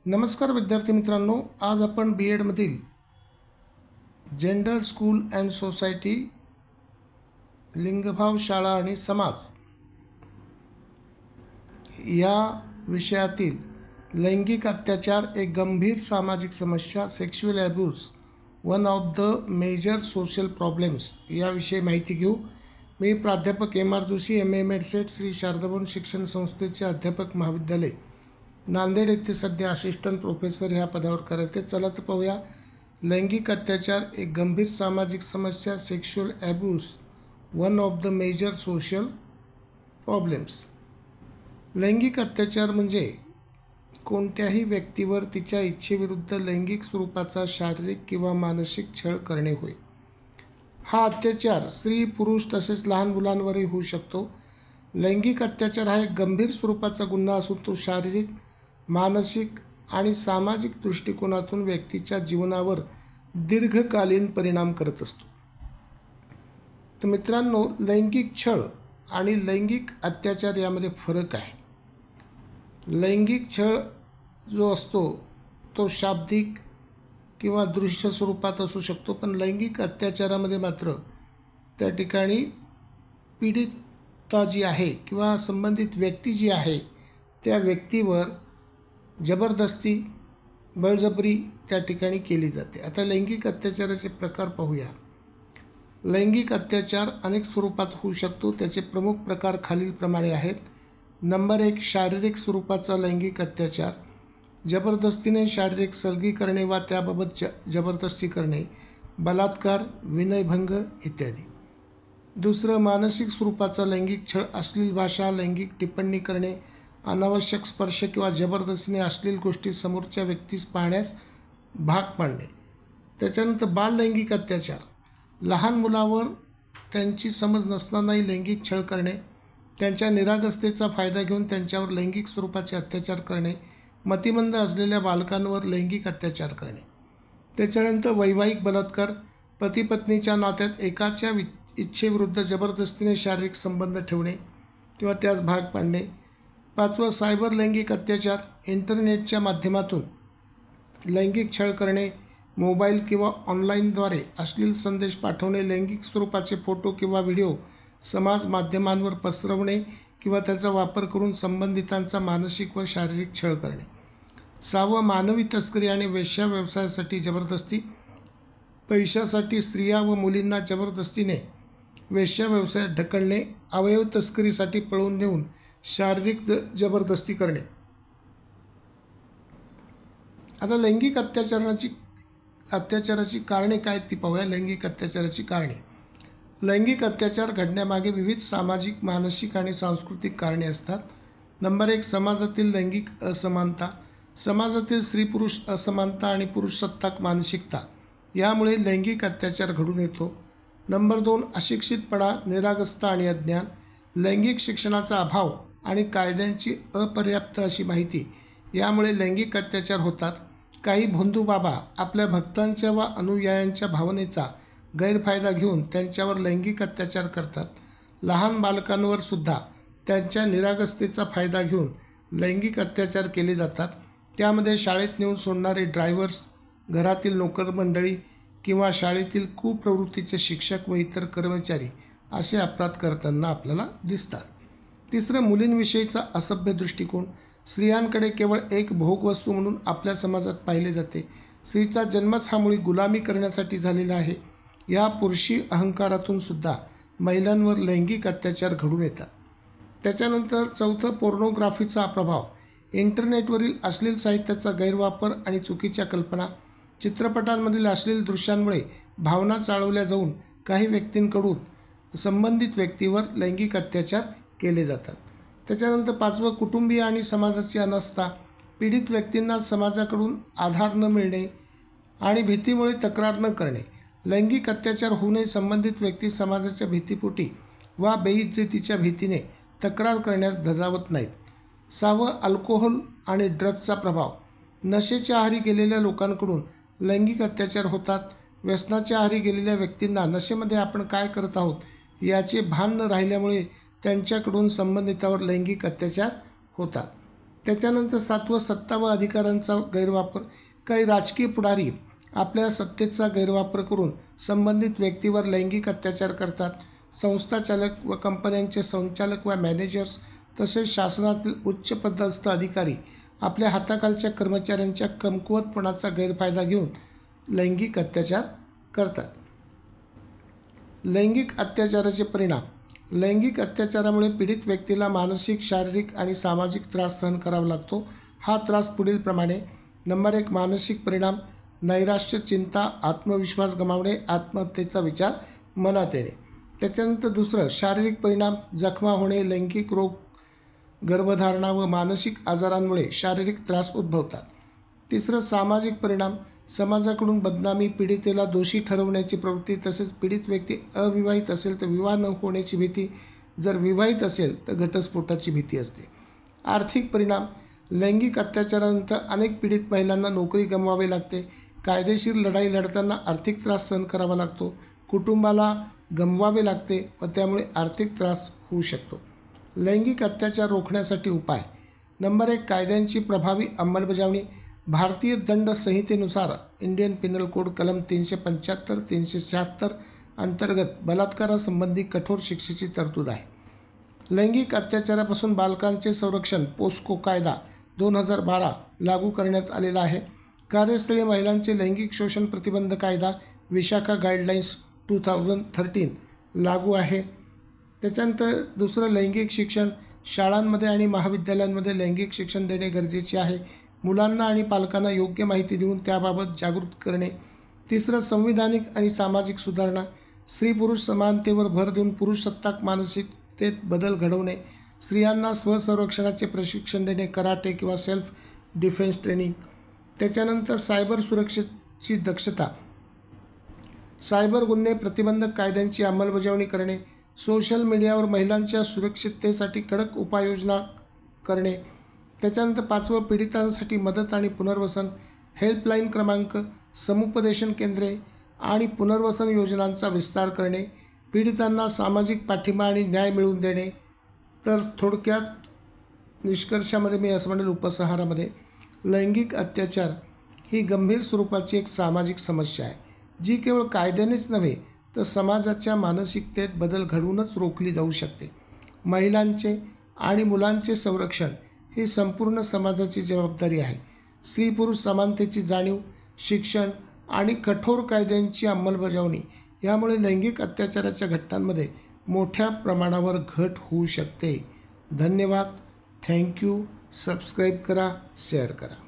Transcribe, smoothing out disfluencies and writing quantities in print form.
नमस्कार विद्यार्थी मित्रांनो, आज आपण BEdमधील जेंडर स्कूल अँड सोसायटी, लिंगभाव शाळा आणि समाज या विषयातील लैंगिक अत्याचार एक गंभीर सामाजिक समस्या, sexual abuse one of the major social problems याविषयी माहिती घेऊ. मी प्राध्यापक MR जोशी, MA मेडसेट, श्री शारदाभवन शिक्षण संस्थेचे अध्यापक महाविद्यालय नांदेड येथे सध्या असिस्टंट प्रोफेसर ह्या पदावर करते. चला तर पाहूया. लैंगिक अत्याचार एक गंभीर सामाजिक समस्या, sexual abuse one of the major social problems. लैंगिक अत्याचार म्हणजे कोणत्याही व्यक्तीवर तिच्या इच्छेविरुद्ध लैंगिक स्वरूपाचा शारीरिक किंवा मानसिक छळ करणे होय. हा अत्याचार स्त्री, पुरुष तसेच लहान मुलांवरही होऊ शकतो. लैंगिक अत्याचार हा एक गंभीर स्वरूपाचा गुन्हा असून तो शारीरिक, मानसिक आणि सामाजिक दृष्टिकोनातून व्यक्तीच्या जीवनावर दीर्घकालीन परिणाम करत असतो. तर मित्रांनो, लैंगिक छळ आणि लैंगिक अत्याचार यामध्ये फरक आहे. लैंगिक छळ जो असतो तो शाब्दिक किंवा दृश्य स्वरूपात असू शकतो, पण लैंगिक अत्याचारामध्ये मात्र त्या ठिकाणी पीडिता जी आहे किंवा संबंधित व्यक्ती जी आहे त्या व्यक्तीवर जबरदस्ती, बळजबरी त्या ठिकाणी केली जाते. आता लैंगिक अत्याचाराचे प्रकार पाहूया. लैंगिक अत्याचार अनेक स्वरूपात होऊ शकतो. त्याचे प्रमुख प्रकार खालीलप्रमाणे आहेत. नंबर 1, शारीरिक स्वरूपाचा लैंगिक अत्याचार. जबरदस्तीने शारीरिक सलगी करणे वा त्याबाबत जबरदस्ती करणे, बलात्कार, विनयभंग इत्यादी. दुसरं, मानसिक स्वरूपाचा लैंगिक छळ. अश्लील भाषा, लैंगिक टिप्पणी करणे, अनावश्यक स्पर्श किंवा जबरदस्तीने अश्लील गोष्टी समोरच्या व्यक्तीस पाहण्यास भाग पाडणे. त्याच्यानंतर बाल लैंगिक अत्याचार. लहान मुलावर त्यांची समज नसतानाही लैंगिक छळ करणे, त्यांच्या निरागसतेचा फायदा घेऊन त्यांच्यावर लैंगिक स्वरूपाचे अत्याचार करणे, मतिमंद असलेल्या बालकांवर लैंगिक अत्याचार करणे. त्याच्यानंतर वैवाहिक बलात्कार. पती पत्नीच्या नात्यात एकाच्या इच्छेविरुद्ध जबरदस्तीने शारीरिक संबंध ठेवणे किंवा त्यास भाग पाडणे. 5, सायबर लैंगिक अत्याचार. इंटरनेटच्या माध्यमातून लैंगिक छळ करणे, मोबाईल किंवा ऑनलाईनद्वारे अश्लील संदेश पाठवणे, लैंगिक स्वरूपाचे फोटो किंवा व्हिडिओ समाज माध्यमांवर पसरवणे किंवा त्याचा वापर करून संबंधितांचा मानसिक व शारीरिक छळ करणे. 6, मानवी तस्करी आणि वेश्या व्यवसायासाठी जबरदस्ती. पैशासाठी स्त्रिया व मुलींना जबरदस्तीने वेश्या व्यवसायात ढकलणे, अवयव तस्करीसाठी पळवून नेऊन शारीरिक जबरदस्ती करणे. आता लैंगिक अत्याचाराची कारणे काय ती पाहूया. लैंगिक अत्याचाराची कारणे. लैंगिक अत्याचार घडण्यामागे विविध सामाजिक, मानसिक आणि सांस्कृतिक कारणे असतात. नंबर 1, समाजातील लैंगिक असमानता. समाजातील स्त्री पुरुष असमानता आणि पुरुषसत्ताक मानसिकता यामुळे लैंगिक अत्याचार घडून येतो. नंबर 2, अशिक्षितपणा, निरागसता आणि अज्ञान. लैंगिक शिक्षणाचा अभाव आणि कायद्यांची अपर्याप्त अशी माहिती यामुळे लैंगिक अत्याचार होतात. काही भोंदू बाबा आपल्या भक्तांच्या व अनुयायांच्या भावनेचा गैरफायदा घेऊन त्यांच्यावर लैंगिक अत्याचार करतात. लहान बालकांवर सुद्धा त्यांच्या निरागसतेचा फायदा घेऊन लैंगिक अत्याचार केले जातात. त्यामध्ये शाळेत नेऊन सोडणारे ड्रायव्हर्स, घरातील नोकर मंडळी किंवा शाळेतील कुप्रवृत्तीचे शिक्षक व इतर कर्मचारी असे अपराध करताना आपल्याला दिसतात. तिसरं, मुलींविषयीचा असभ्य दृष्टिकोन. स्त्रियांकडे केवळ एक भोगवस्तू म्हणून आपल्या समाजात पाहिले जाते. स्त्रीचा जन्मच हा मुळी गुलामी करण्यासाठी झालेला आहे. या पुरुषी अहंकारातून सुद्धा महिलांवर लैंगिक अत्याचार घडून येतात. त्याच्यानंतर 4, पोर्नोग्राफीचा प्रभाव. इंटरनेटवरील अश्लील साहित्याचा गैरवापर आणि चुकीच्या कल्पना. चित्रपटांमधील अश्लील दृश्यांमुळे भावना चाळवल्या जाऊन काही व्यक्तींकडून संबंधित व्यक्तीवर लैंगिक अत्याचार केले जातात. त्याच्यानंतर 5, कुटुंबीय आणि समाजाची अनास्था. पीडित व्यक्तींना समाजाकडून आधार न मिळणे आणि भीतीमुळे तक्रार न करणे. लैंगिक अत्याचार होऊ नये संबंधित व्यक्ती समाजाच्या भीतीपोटी वा बेइज्जतीच्या भीतीने तक्रार करण्यास धजावत नाहीत. 6, अल्कोहोल आणि ड्रग्जचा प्रभाव. नशेच्या आहारी गेलेल्या लोकांकडून लैंगिक अत्याचार होतात. व्यसनाच्या आहारी गेलेल्या व्यक्तींना नशेमध्ये आपण काय करत आहोत याचे भान न राहिल्यामुळे त्यांच्याकडून संबंधितावर लैंगिक अत्याचार होतात. त्याच्यानंतर 7वं सत्ता व अधिकारांचा गैरवापर. काही राजकीय पुढारी आपल्या सत्तेचा गैरवापर करून संबंधित व्यक्तीवर लैंगिक अत्याचार करतात. संस्थाचालक व कंपन्यांचे संचालक व मॅनेजर्स तसेच शासनातील उच्च पदस्थ अधिकारी आपल्या हाताखालच्या कर्मचाऱ्यांच्या कमकुवतपणाचा गैरफायदा घेऊन लैंगिक अत्याचार करतात. लैंगिक अत्याचाराचे परिणाम. लैंगिक अत्याचारामुळे पीडित व्यक्तीला मानसिक, शारीरिक आणि सामाजिक त्रास सहन करावा लागतो. हा त्रास पुढीलप्रमाणे. नंबर 1, मानसिक परिणाम. नैराश्य, चिंता, आत्मविश्वास गमावणे, आत्महत्येचा विचार मनात येणे. त्याच्यानंतर दुसरं, शारीरिक परिणाम. जखमा होणे, लैंगिक रोग, गर्भधारणा व मानसिक आजारांमुळे शारीरिक त्रास उद्भवतात. तिसरं, सामाजिक परिणाम. समाजाकडून बदनामी, पीडितेला दोषी ठरवण्याची प्रवृत्ती, तसेच पीडित व्यक्ती अविवाहित असेल तर विवाह न होण्याची भीती, जर विवाहित असेल तर घटस्फोटाची भीती असते. आर्थिक परिणाम. लैंगिक अत्याचारानंतर अनेक पीडित महिलांना नोकरी गमवावी लागते. कायदेशीर लढाई लढताना आर्थिक त्रास सहन करावा लागतो. कुटुंबाला गमवावे लागते व त्यामुळे आर्थिक त्रास होऊ शकतो. लैंगिक अत्याचार रोखण्यासाठी उपाय. नंबर 1, कायद्यांची प्रभावी अंमलबजावणी. भारतीय दंड संहितेनुसार इंडियन पिनल कोड कलम 375, 376 अंतर्गत बलात्कारासंबंधी कठोर शिक्षेची तरतूद आहे. लैंगिक अत्याचारापासून बालकांचे संरक्षण पोस्को कायदा 2012 लागू करण्यात आलेला आहे. कार्यस्थळी महिलांचे लैंगिक शोषण प्रतिबंध कायदा विशाखा गाईडलाईन्स 2013 लागू आहे. त्याच्यानंतर दुसरं, लैंगिक शिक्षण. शाळांमध्ये आणि महाविद्यालयांमध्ये लैंगिक शिक्षण देणे गरजेचे आहे. मुलांना आणि पालकांना योग्य माहिती देऊन त्याबाबत जागृत करणे. तिसरं, संविधानिक आणि सामाजिक सुधारणा. स्त्री पुरुष समानतेवर भर देऊन पुरुषसत्ताक मानसिकतेत बदल घडवणे. स्त्रियांना स्वसंरक्षणाचे प्रशिक्षण देणे, कराटे किंवा सेल्फ डिफेन्स ट्रेनिंग. त्याच्यानंतर सायबर सुरक्षेची दक्षता. सायबर गुन्हे प्रतिबंधक कायद्यांची अंमलबजावणी करणे. सोशल मीडियावर महिलांच्या सुरक्षिततेसाठी कडक उपाययोजना करणे. त्याच्यानंतर 5वं, पीडितांसाठी मदत आणि पुनर्वसन. हेल्पलाईन क्रमांक, समुपदेशन केंद्रे आणि पुनर्वसन योजनांचा विस्तार करणे. पीडितांना सामाजिक पाठिंबा आणि न्याय मिळवून देणे. तर थोडक्यात निष्कर्षामध्ये मी असं म्हणेल, उपसंहारामध्ये, लैंगिक अत्याचार ही गंभीर स्वरूपाची एक सामाजिक समस्या आहे, जी केवळ कायद्यानेच नव्हे तर समाजाच्या मानसिकतेत बदल घडवूनच रोखली जाऊ शकते. महिलांचे आणि मुलांचे संरक्षण ही संपूर्ण समाजाची जबाबदारी आहे. स्त्री पुरुष समानतेची जाणीव, शिक्षण आणि कठोर कायद्यांची अंमलबजावणी यामुळे लैंगिक अत्याचाराच्या घटनांमध्ये मोठ्या प्रमाणावर घट होऊ शकते. धन्यवाद. थँक्यू. सबस्क्राईब करा, शेअर करा.